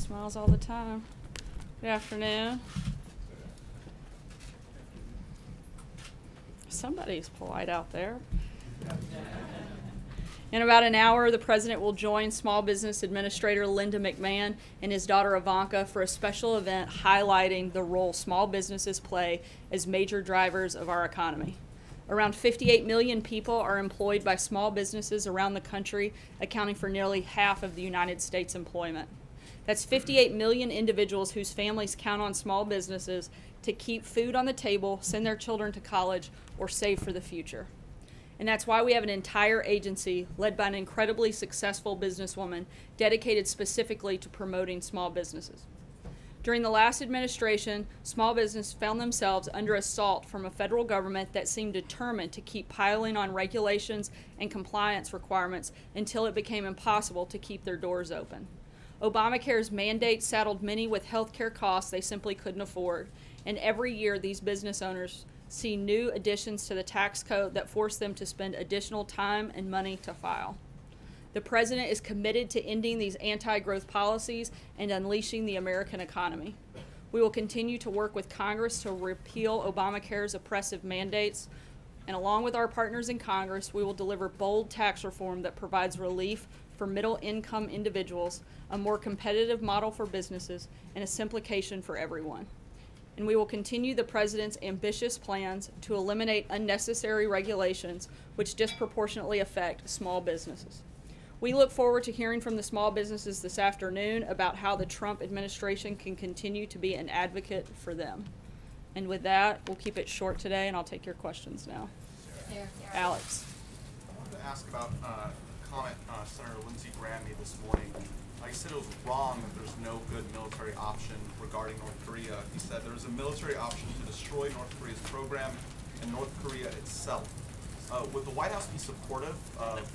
Smiles all the time. Good afternoon. Somebody's polite out there. In about an hour, the President will join Small Business Administrator Linda McMahon and his daughter Ivanka for a special event highlighting the role small businesses play as major drivers of our economy. Around 58 million people are employed by small businesses around the country, accounting for nearly half of the United States employment. That's 58 million individuals whose families count on small businesses to keep food on the table, send their children to college, or save for the future. And that's why we have an entire agency led by an incredibly successful businesswoman dedicated specifically to promoting small businesses. During the last administration, small business found themselves under assault from a federal government that seemed determined to keep piling on regulations and compliance requirements until it became impossible to keep their doors open. Obamacare's mandate saddled many with health care costs they simply couldn't afford, and every year these business owners see new additions to the tax code that force them to spend additional time and money to file. The President is committed to ending these anti-growth policies and unleashing the American economy. We will continue to work with Congress to repeal Obamacare's oppressive mandates, and along with our partners in Congress, we will deliver bold tax reform that provides relief for middle-income individuals, a more competitive model for businesses, and a simplification for everyone. And we will continue the President's ambitious plans to eliminate unnecessary regulations which disproportionately affect small businesses. We look forward to hearing from the small businesses this afternoon about how the Trump administration can continue to be an advocate for them. And with that, we'll keep it short today, and I'll take your questions now. Alex. I wanted to ask about a comment Senator Lindsey Graham made this morning. He said it was wrong that there's no good military option regarding North Korea. He said there's a military option to destroy North Korea's program and North Korea itself. Would the White House be supportive of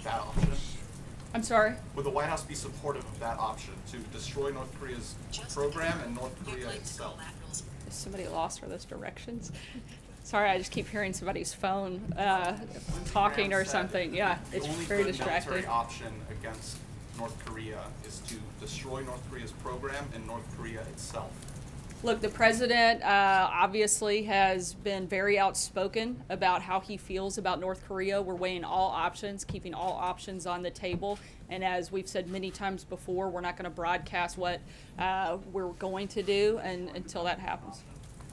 that option? I'm sorry? Would the White House be supportive of that option, to destroy North Korea's program and North Korea itself? Is somebody lost for those directions? Sorry, I just keep hearing somebody's phone talking or something. Yeah, it's very distracting. The only military option against North Korea is to destroy North Korea's program and North Korea itself. Look, the President obviously has been very outspoken about how he feels about North Korea. We're weighing all options, keeping all options on the table. And as we've said many times before, we're not going to broadcast what we're going to do until that happens.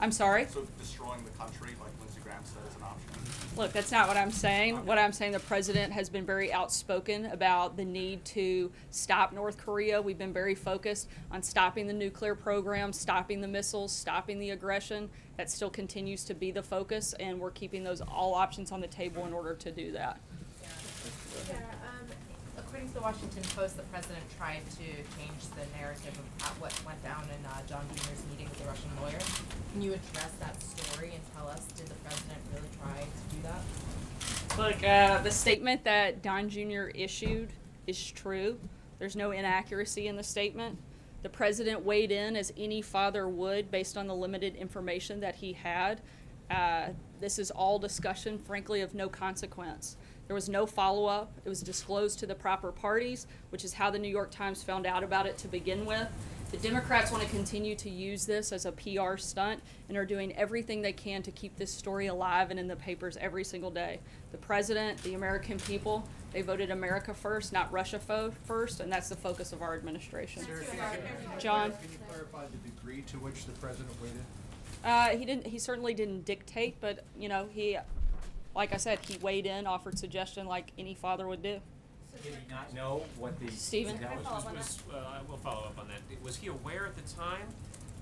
I'm sorry? So destroying the country, like Lindsey Graham said, is an option? Look, that's not what I'm saying. What I'm saying, the President has been very outspoken about the need to stop North Korea. We've been very focused on stopping the nuclear program, stopping the missiles, stopping the aggression. That still continues to be the focus, and we're keeping those all options on the table in order to do that. According to the Washington Post, the President tried to change the narrative of what went down in John Jr.'s meeting with the Russian lawyer. Can you address that story and tell us, did the President really try to do that? Look, the statement that Don Jr. issued is true. There's no inaccuracy in the statement. The President weighed in as any father would based on the limited information that he had. This is all discussion, frankly, of no consequence. There was no follow-up. It was disclosed to the proper parties, which is how the New York Times found out about it to begin with. The Democrats want to continue to use this as a PR stunt and are doing everything they can to keep this story alive and in the papers every single day. The President, the American people, they voted America first, not Russia first, and that's the focus of our administration. John? Can you clarify the degree to which the President waited? He certainly didn't dictate, but like I said, he weighed in, offered suggestion like any father would do. Did he not know what the... Stephen? We'll follow up on that. Was he aware at the time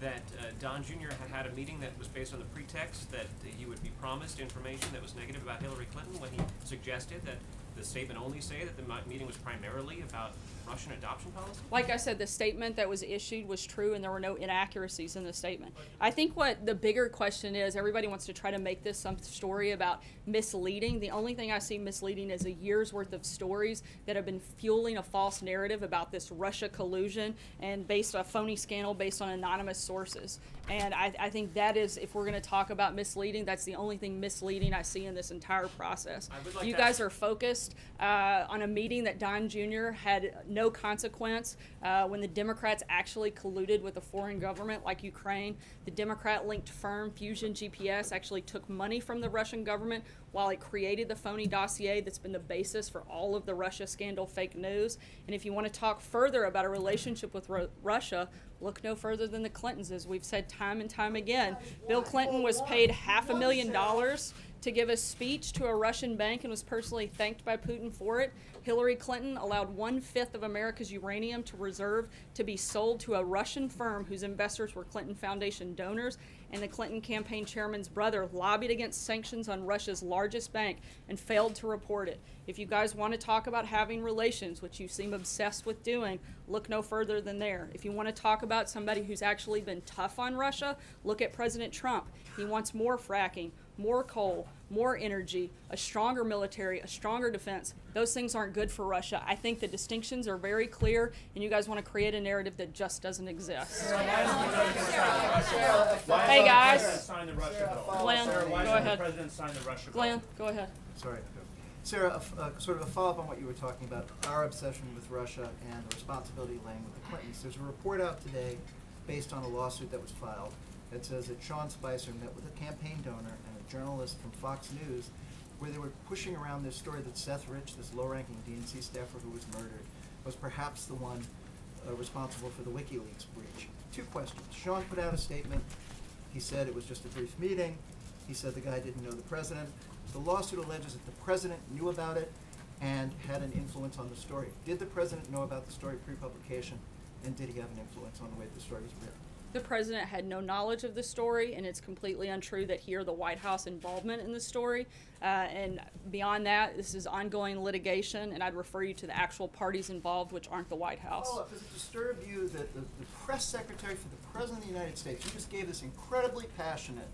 that Don Jr. had a meeting that was based on the pretext that he would be promised information that was negative about Hillary Clinton when he suggested that the statement only say that the meeting was primarily about Russian adoption policy? Like I said, the statement that was issued was true and there were no inaccuracies in the statement. I think what the bigger question is, everybody wants to try to make this some story about misleading. The only thing I see misleading is a year's worth of stories that have been fueling a false narrative about this Russia collusion and based on a phony scandal based on anonymous sources. And I think that is, if we're going to talk about misleading, that's the only thing misleading I see in this entire process. I would like You to guys are focused on a meeting that Don Jr. had no consequence when the Democrats actually colluded with a foreign government like Ukraine. The Democrat-linked firm Fusion GPS actually took money from the Russian government while it created the phony dossier that's been the basis for all of the Russia scandal fake news. And if you want to talk further about a relationship with Russia, look no further than the Clintons, as we've said time and time again. Bill Clinton was paid $500,000 to give a speech to a Russian bank and was personally thanked by Putin for it. Hillary Clinton allowed 1/5 of America's uranium to reserve to be sold to a Russian firm whose investors were Clinton Foundation donors, and the Clinton campaign chairman's brother lobbied against sanctions on Russia's largest bank and failed to report it. If you guys want to talk about having relations, which you seem obsessed with doing, look no further than there. If you want to talk about somebody who's actually been tough on Russia, look at President Trump. He wants more fracking, more coal, more energy, a stronger military, a stronger defense. Those things aren't good for Russia. I think the distinctions are very clear, and you guys want to create a narrative that just doesn't exist. Hey guys. Glenn, go ahead. Glenn, go ahead. Sorry. Sarah, sort of a follow-up on what you were talking about, our obsession with Russia and the responsibility laying with the Clintons. There's a report out today based on a lawsuit that was filed that says that Sean Spicer met with a campaign donor and a journalist from Fox News where they were pushing around this story that Seth Rich, this low-ranking DNC staffer who was murdered, was perhaps the one responsible for the WikiLeaks breach. Two questions. Sean put out a statement. He said it was just a brief meeting. He said the guy didn't know the president. The lawsuit alleges that the president knew about it and had an influence on the story. Did the president know about the story pre-publication, and did he have an influence on the way the story was written? The president had no knowledge of the story, and it's completely untrue that he or the White House involvement in the story. And beyond that, this is ongoing litigation, and I'd refer you to the actual parties involved, which aren't the White House. Does it disturb you that the press secretary for the President of the United States, you just gave this incredibly passionate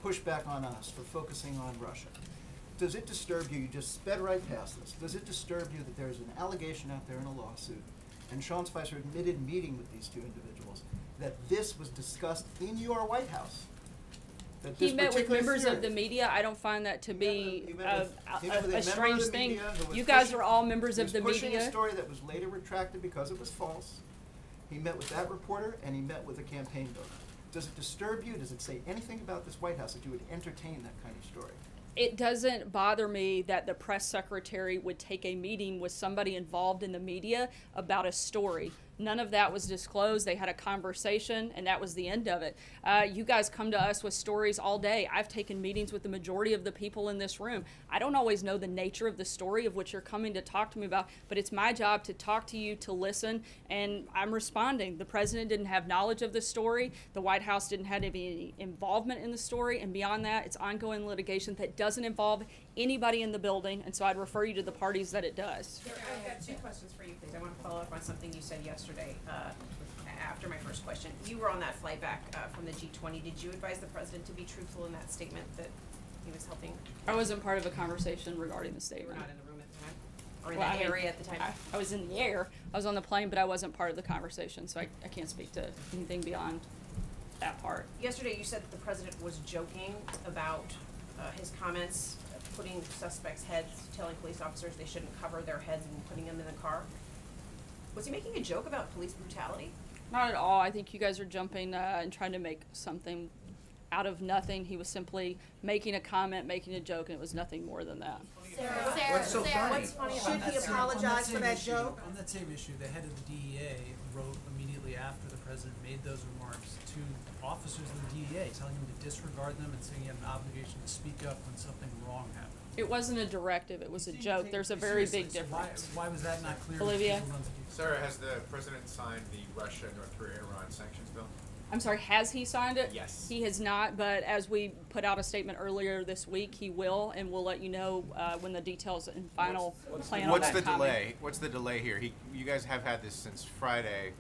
pushback on us for focusing on Russia? Does it disturb you? You just sped right past this. Does it disturb you that there's an allegation out there in a lawsuit, and Sean Spicer admitted meeting with these two individuals, that this was discussed in your White House? That He met with members of the media. I don't find that to be a strange thing. You guys are all members of the media. He was pushing a story that was later retracted because it was false. He met with that reporter, and he met with a campaign donor. Does it disturb you? Does it say anything about this White House that you would entertain that kind of story? It doesn't bother me that the press secretary would take a meeting with somebody involved in the media about a story. None of that was disclosed. They had a conversation, and that was the end of it. You guys come to us with stories all day. I've taken meetings with the majority of the people in this room. I don't always know the nature of the story of which you're coming to talk to me about, but it's my job to talk to you, to listen, and I'm responding. The president didn't have knowledge of the story. The White House didn't have any involvement in the story, and beyond that, it's ongoing litigation that doesn't involve anybody in the building, and so I'd refer you to the parties that it does. I've got two questions for you, please. I want to follow up on something you said yesterday after my first question. You were on that flight back from the G20. Did you advise the president to be truthful in that statement that he was helping? I wasn't part of a conversation regarding the You statement. were not in the room at the time? Or in Well, that I mean, area at the time? I was in the air. I was on the plane, but I wasn't part of the conversation, so I can't speak to anything beyond that part. Yesterday you said that the president was joking about his comments, putting suspects' heads, telling police officers they shouldn't cover their heads and putting them in the car. Was he making a joke about police brutality? Not at all. I think you guys are jumping and trying to make something out of nothing. He was simply making a comment, making a joke, and it was nothing more than that. What's so funny? What's funny about Should that? he apologize for that joke? On that same issue, the head of the DEA wrote immediately after the president made those remarks to officers of the DEA, telling them to disregard them and saying he had an obligation to speak up when something wrong happened. It wasn't a directive. It was a joke. There's a very big So difference. why was that not clear? to Olivia? people on the- Sarah, has the president signed the Russia, North Korea, Iran sanctions bill? I'm sorry, has he signed it? Yes. He has not, but as we put out a statement earlier this week, he will, and we'll let you know when the details and final plan on What's that the coming. delay? What's the delay here? You guys have had this since Friday.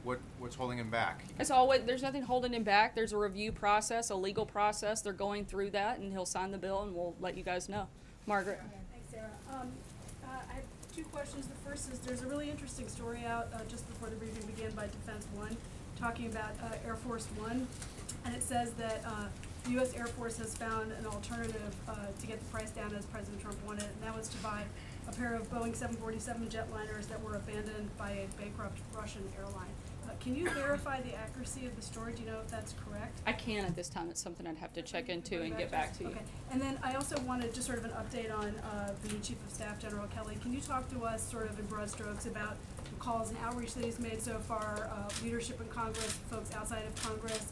What's holding him back? As always, there's nothing holding him back. There's a review process, a legal process. They're going through that, and he'll sign the bill, and we'll let you guys know. Margaret. Thanks, Sarah. I have two questions. The first is there's a really interesting story out just before the briefing began by Defense One talking about Air Force One, and it says that the U.S. Air Force has found an alternative to get the price down as President Trump wanted, and that was to buy a pair of Boeing 747 jetliners that were abandoned by a bankrupt Russian airline. Can you verify the accuracy of the story? Do you know if that's correct? I can't at this time. It's something I'd have to check into and get back to you. Okay. And then I also wanted just sort of an update on the new Chief of Staff, General Kelly. Can you talk to us sort of in broad strokes about the calls and outreach that he's made so far, leadership in Congress, folks outside of Congress,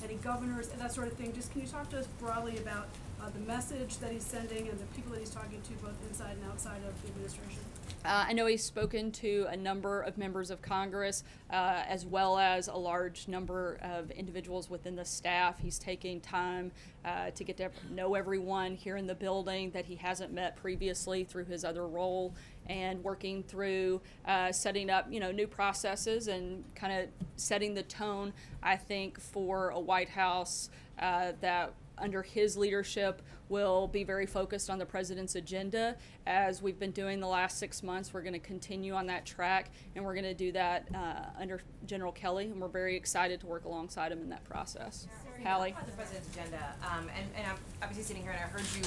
any governors, and that sort of thing? Just can you talk to us broadly about the message that he's sending and the people that he's talking to both inside and outside of the administration? I know he's spoken to a number of members of Congress, as well as a large number of individuals within the staff. He's taking time to get to know everyone here in the building that he hasn't met previously through his other role, and working through setting up, new processes and kind of setting the tone, I think, for a White House that under his leadership will be very focused on the president's agenda. As we've been doing the last 6 months, we're going to continue on that track, and we're going to do that under General Kelly, and we're very excited to work alongside him in that process. Hallie? About the president's agenda, and I'm obviously sitting here and I heard you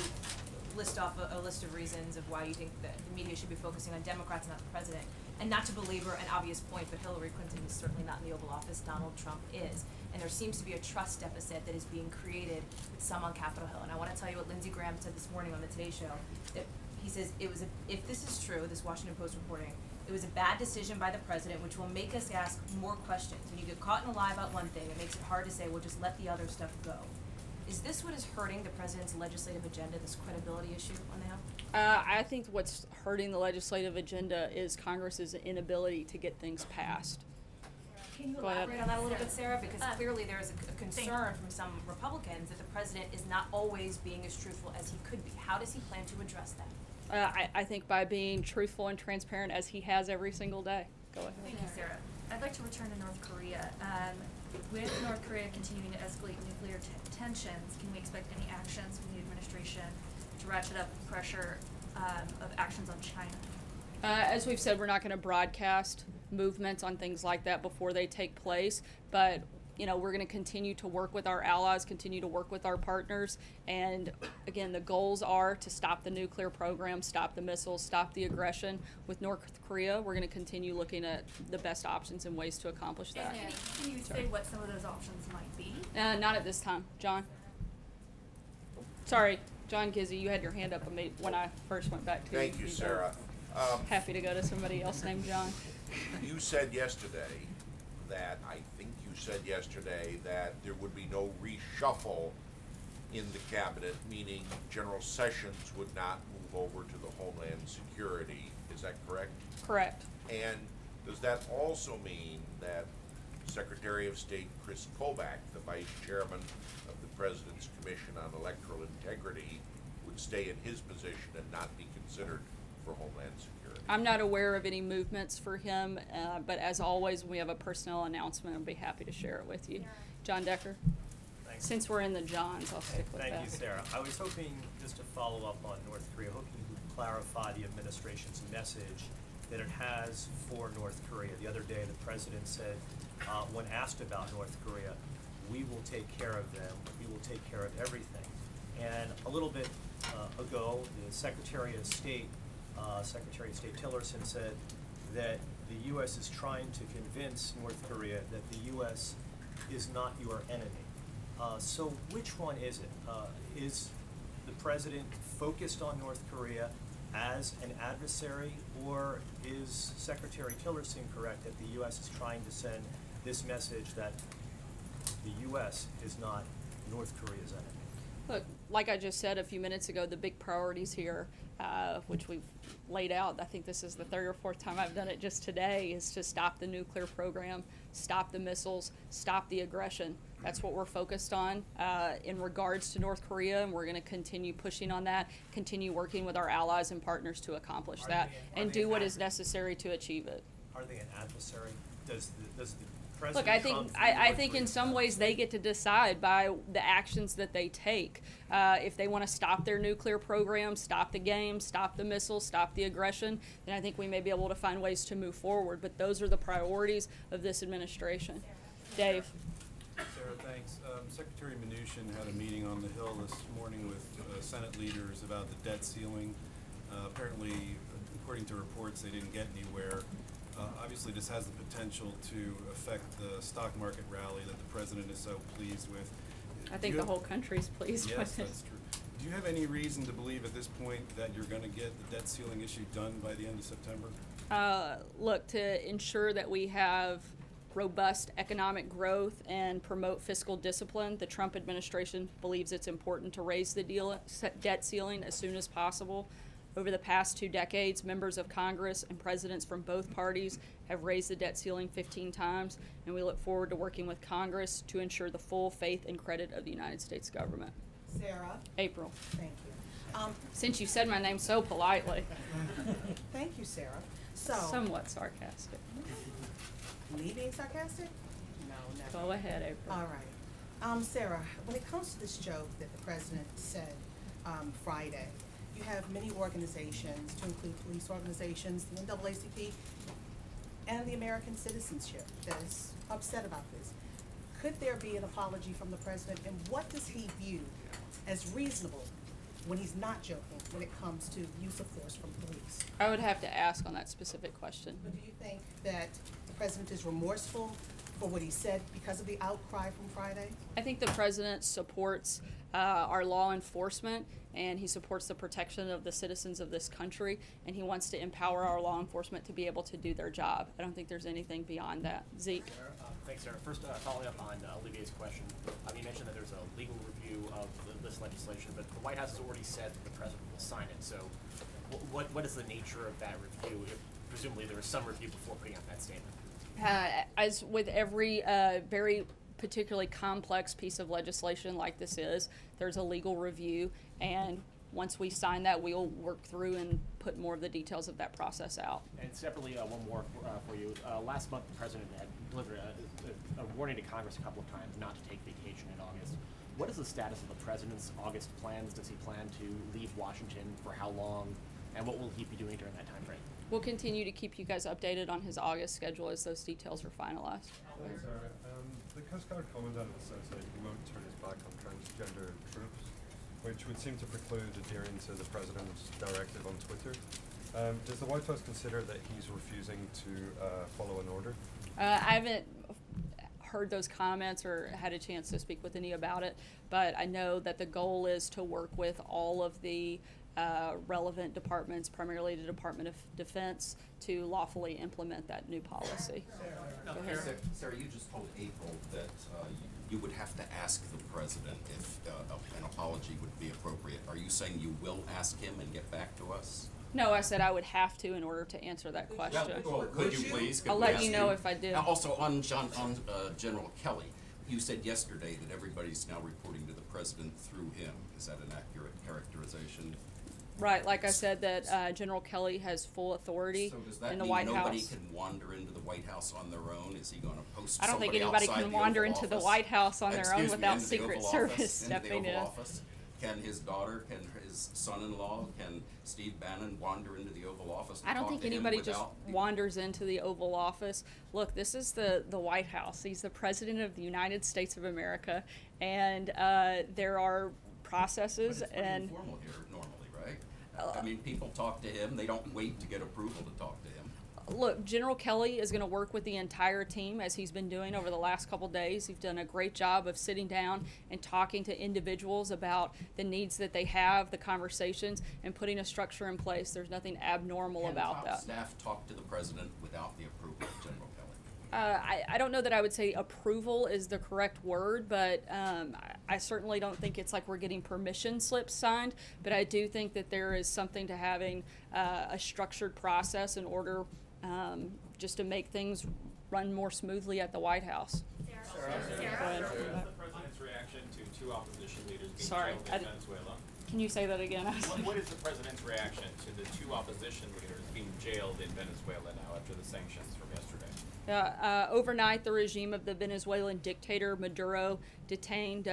list off a list of reasons of why you think that the media should be focusing on Democrats, not the president. And not to belabor an obvious point, but Hillary Clinton is certainly not in the Oval Office. Donald Trump is. And there seems to be a trust deficit that is being created with some on Capitol Hill. And I want to tell you what Lindsey Graham said this morning on the Today Show. That he says if this is true, this Washington Post reporting, it was a bad decision by the president, which will make us ask more questions. When you get caught in a lie about one thing, it makes it hard to say, well, just let the other stuff go. Is this what is hurting the president's legislative agenda, this credibility issue on the Hill? I think what's hurting the legislative agenda is Congress's inability to get things passed. Can you Go ahead. elaborate on that a little bit, Sarah? Because clearly there is a concern from some Republicans that the president is not always being as truthful as he could be. How does he plan to address that? I think by being truthful and transparent as he has every single day. Go ahead. Thank you, Sarah. I'd like to return to North Korea. With North Korea continuing to escalate nuclear tensions, can we expect any actions from the administration to ratchet up pressure of actions on China? As we've said, we're not going to broadcast movements on things like that before they take place, but we're going to continue to work with our allies, continue to work with our partners, and again, the goals are to stop the nuclear program, stop the missiles, stop the aggression. With North Korea, we're going to continue looking at the best options and ways to accomplish that. And can you say what some of those options might be? Not at this time. John? Sorry, John Gizzy, you had your hand up when I first went back to you. Thank you, Sarah. Happy to go to somebody else named John. You said yesterday that, there would be no reshuffle in the cabinet, meaning General Sessions would not move over to the Homeland Security. Is that correct? Correct. And does that also mean that Secretary of State Chris Kobach, the Vice Chairman of the President's Commission on Electoral Integrity, would stay in his position and not be considered for Homeland Security? I'm not aware of any movements for him, but as always, when we have a personnel announcement, I'll be happy to share it with you. John Decker? Thanks. Since we're in the Johns, I'll stick with that. Thank you, Sarah. I was hoping just to follow up on North Korea, hoping you could clarify the administration's message that it has for North Korea. The other day, the president said, when asked about North Korea, we will take care of them, we will take care of everything. And a little bit ago, the Secretary of State Tillerson said that the U.S. is trying to convince North Korea that the U.S. is not your enemy. So which one is it? Is the president focused on North Korea as an adversary, or is Secretary Tillerson correct that the U.S. is trying to send this message that the U.S. is not North Korea's enemy? Look, like I just said a few minutes ago, the big priorities here, which we've laid out, I think this is the third or fourth time I've done it just today, is to stop the nuclear program, stop the missiles, stop the aggression. That's what we're focused on in regards to North Korea, and we're going to continue pushing on that, continue working with our allies and partners to accomplish that, and do what is necessary to achieve it. Are they an adversary? Does the president Look, I think in some ways they get to decide by the actions that they take. If they want to stop their nuclear program, stop the game, stop the missiles, stop the aggression, then I think we may be able to find ways to move forward. But those are the priorities of this administration. Dave. Sarah, thanks. Secretary Mnuchin had a meeting on the Hill this morning with Senate leaders about the debt ceiling. Apparently, according to reports, they didn't get anywhere. Obviously, this has the potential to affect the stock market rally that the president is so pleased with. I think the whole country's pleased yes, with it. That's true. Do you have any reason to believe at this point that you're going to get the debt ceiling issue done by the end of September? Look, to ensure that we have robust economic growth and promote fiscal discipline, the Trump administration believes it's important to raise the debt ceiling as soon as possible. Over the past 2 decades, members of Congress and presidents from both parties have raised the debt ceiling 15 times, and we look forward to working with Congress to ensure the full faith and credit of the United States government. Sarah? April. Thank you. Since you said my name so politely. Thank you, Sarah. So. Somewhat sarcastic. Me being sarcastic? No, never. Go ahead, April. All right. Sarah, when it comes to this joke that the president said Friday, you have many organizations, to include police organizations, the NAACP, and the American Citizenship that is upset about this. Could there be an apology from the president, and what does he view as reasonable when he's not joking when it comes to use of force from police? I would have to ask on that specific question. But do you think that the president is remorseful for what he said because of the outcry from Friday? I think the president supports our law enforcement, and he supports the protection of the citizens of this country, and he wants to empower our law enforcement to be able to do their job. I don't think there's anything beyond that. Zeke? Thanks, Sarah. First, following up on Olivier's question, you mentioned that there's a legal review of this legislation, but the White House has already said that the president will sign it. So what is the nature of that review? If presumably there is some review before putting out that statement. As with every very particularly complex piece of legislation like this is, there's a legal review, and once we sign that, we'll work through and put more of the details of that process out. And separately, one more for you. Last month, the president had delivered a warning to Congress a couple of times not to take vacation in August. What is the status of the president's August plans? Does he plan to leave Washington? For how long? And what will he be doing during that time frame? We'll continue to keep you guys updated on his August schedule as those details are finalized. Thanks, Sarah. The Coast Guard commandant says that he won't turn his back on transgender troops, which would seem to preclude adhering to the president's directive on Twitter. Does the White House consider that he's refusing to follow an order? I haven't heard those comments or had a chance to speak with any about it, but I know that the goal is to work with all of the relevant departments, primarily the Department of Defense, to lawfully implement that new policy. Sarah, you just told April that you would have to ask the president if an apology would be appropriate. Are you saying you will ask him and get back to us? No, I said I would have to in order to answer that question. Well, could you please? I'll let you know if I do. Also, on General Kelly, you said yesterday that everybody's now reporting to the president through him. Is that an accurate characterization? Right, like I said, that General Kelly has full authority in the White House. So does that mean nobody can wander into the White House on their own? Is he going to post I don't think anybody can wander into the White House on their own without Secret Service stepping in. Can his daughter, can his son-in-law, can Steve Bannon wander into the Oval Office? I don't think anybody just wanders into the Oval Office. Look, this is the White House. He's the President of the United States of America, and there are processes. But it's pretty informal here normally, right? I mean, people talk to him. They don't wait to get approval to talk to him. Look, General Kelly is going to work with the entire team as he's been doing over the last couple days. He's done a great job of sitting down and talking to individuals about the needs that they have, the conversations, and putting a structure in place. There's nothing abnormal about that. Can top staff talk to the president without the approval of General Kelly? I don't know that I would say approval is the correct word, but I certainly don't think it's like we're getting permission slips signed, but I do think that there is something to having a structured process in order just to make things run more smoothly at the White House. Sarah? What is the president's reaction to two opposition leaders being jailed in Venezuela? Can you say that again? What is the president's reaction to the two opposition leaders being jailed in Venezuela now after the sanctions from yesterday? Overnight, the regime of the Venezuelan dictator Maduro detained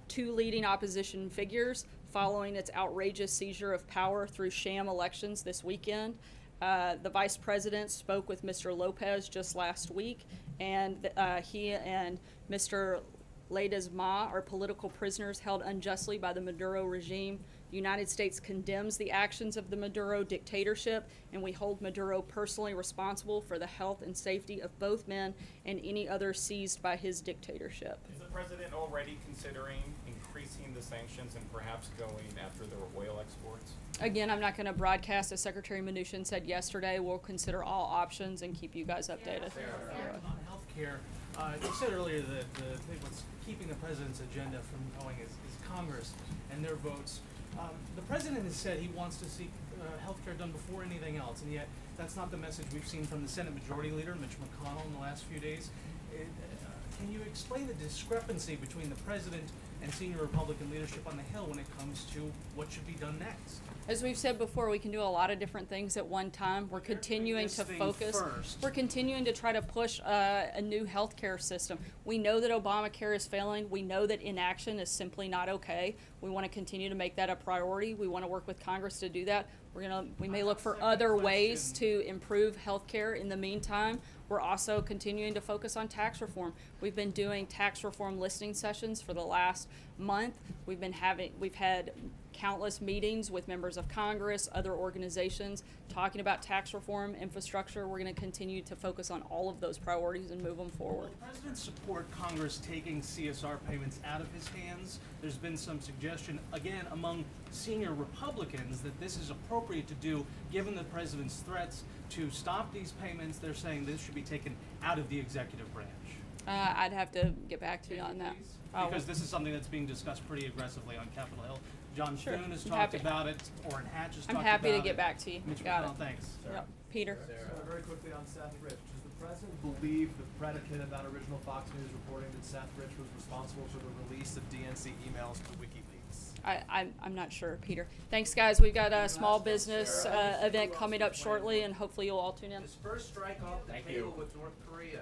two leading opposition figures following its outrageous seizure of power through sham elections this weekend. The Vice President spoke with Mr. Lopez just last week, and he and Mr. Ledesma are political prisoners held unjustly by the Maduro regime. The United States condemns the actions of the Maduro dictatorship, and we hold Maduro personally responsible for the health and safety of both men and any others seized by his dictatorship. Is the president already considering increasing the sanctions and perhaps going after the oil exports? Again, I'm not going to broadcast, as Secretary Mnuchin said yesterday. We'll consider all options and keep you guys updated. On healthcare, you said earlier that the thing what's keeping the president's agenda from going is Congress and their votes. The president has said he wants to see healthcare done before anything else, and yet that's not the message we've seen from the Senate Majority Leader, Mitch McConnell, in the last few days. Can you explain the discrepancy between the president and senior Republican leadership on the Hill when it comes to what should be done next? As we've said before, we can do a lot of different things at one time. We're continuing to focus. We're continuing to try to push a new healthcare system. We know that Obamacare is failing. We know that inaction is simply not okay. We want to continue to make that a priority. We want to work with Congress to do that. We may look for other ways to improve healthcare in the meantime. We're also continuing to focus on tax reform. We've been doing tax reform listening sessions for the last month. We've had countless meetings with members of Congress, other organizations, talking about tax reform, infrastructure. We're going to continue to focus on all of those priorities and move them forward. Will the president support Congress taking CSR payments out of his hands? There's been some suggestion, again, among senior Republicans that this is appropriate to do given the president's threats to stop these payments. They're saying this should be taken out of the executive branch. I'd have to get back to you on that. Because this is something that's being discussed pretty aggressively on Capitol Hill. John Sure. Thune has I'm talked happy. about it. Orrin Hatch has talked about it. I'm happy to get back to you. Mitch Got McConnell, it. thanks. Yep. Peter. Very quickly on Seth Rich. Does the president believe the predicate of that original Fox News reporting that Seth Rich was responsible for the release of DNC emails to WikiLeaks? I'm not sure, Peter. Thanks, guys. We've got a small business event coming up shortly, and hopefully you'll all tune in. His first strike off the table with North Korea.